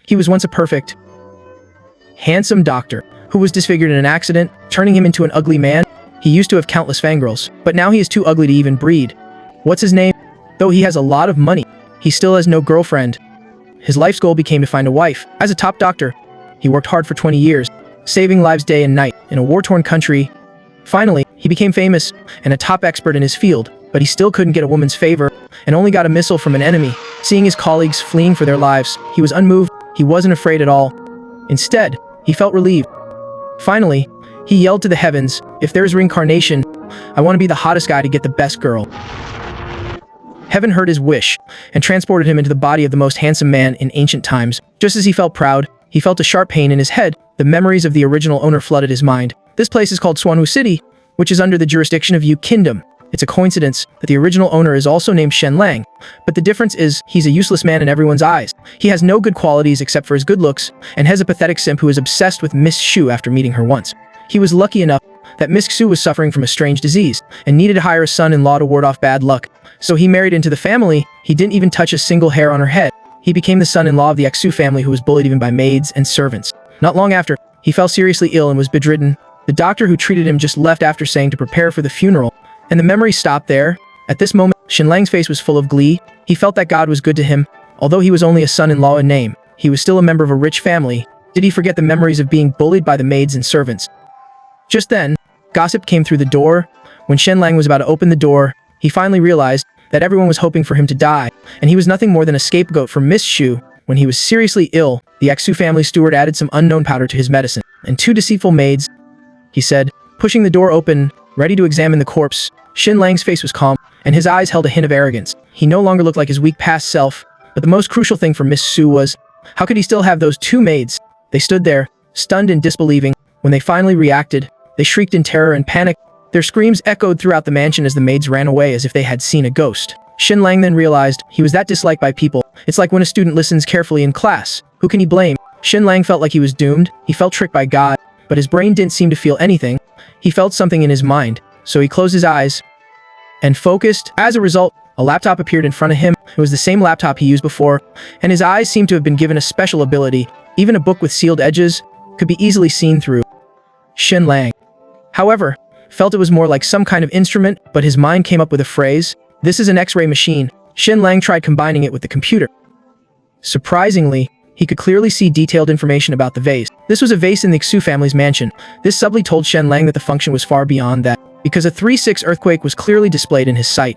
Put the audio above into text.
He was once a perfect, handsome doctor who was disfigured in an accident, turning him into an ugly man. He used to have countless fangirls, but now he is too ugly to even breed. What's his name? Though he has a lot of money, he still has no girlfriend. His life's goal became to find a wife. As a top doctor, he worked hard for 20 years, saving lives day and night in a war-torn country. Finally, he became famous and a top expert in his field, but he still couldn't get a woman's favor and only got a missile from an enemy. Seeing his colleagues fleeing for their lives, he was unmoved. He wasn't afraid at all. Instead, he felt relieved. Finally, he yelled to the heavens, "If there's reincarnation, I want to be the hottest guy to get the best girl." Heaven heard his wish and transported him into the body of the most handsome man in ancient times. Just as he felt proud, he felt a sharp pain in his head. The memories of the original owner flooded his mind. This place is called Swanwu City, which is under the jurisdiction of Yu Kingdom. It's a coincidence that the original owner is also named Shen Lang, but the difference is he's a useless man in everyone's eyes. He has no good qualities except for his good looks, and has a pathetic simp who is obsessed with Miss Shu after meeting her once. He was lucky enough that Miss Xu was suffering from a strange disease and needed to hire a son-in-law to ward off bad luck. So he married into the family. He didn't even touch a single hair on her head. He became the son-in-law of the Xu family, who was bullied even by maids and servants. Not long after, he fell seriously ill and was bedridden. The doctor who treated him just left after saying to prepare for the funeral, and the memory stopped there. At this moment, Shen Lang's face was full of glee. He felt that God was good to him. Although he was only a son-in-law in name, he was still a member of a rich family. Did he forget the memories of being bullied by the maids and servants? Just then, gossip came through the door. When Shen Lang was about to open the door, he finally realized that everyone was hoping for him to die, and he was nothing more than a scapegoat for Miss Shu. When he was seriously ill, the Xu family steward added some unknown powder to his medicine, and 2 deceitful maids, he said, pushing the door open, ready to examine the corpse. Shen Lang's face was calm, and his eyes held a hint of arrogance. He no longer looked like his weak past self, but the most crucial thing for Miss Shu was, how could he still have those 2 maids? They stood there, stunned and disbelieving. When they finally reacted, they shrieked in terror and panic. Their screams echoed throughout the mansion as the maids ran away as if they had seen a ghost. Shen Lang then realized he was that disliked by people. It's like when a student listens carefully in class. Who can he blame? Shen Lang felt like he was doomed. He felt tricked by God, but his brain didn't seem to feel anything. He felt something in his mind, so he closed his eyes and focused. As a result, a laptop appeared in front of him. It was the same laptop he used before, and his eyes seemed to have been given a special ability. Even a book with sealed edges could be easily seen through. Shen Lang, however, felt it was more like some kind of instrument, but his mind came up with a phrase. This is an X-ray machine. Shen Lang tried combining it with the computer. Surprisingly, he could clearly see detailed information about the vase. This was a vase in the Xu family's mansion. This subtly told Shen Lang that the function was far beyond that, because a 3.6 earthquake was clearly displayed in his sight.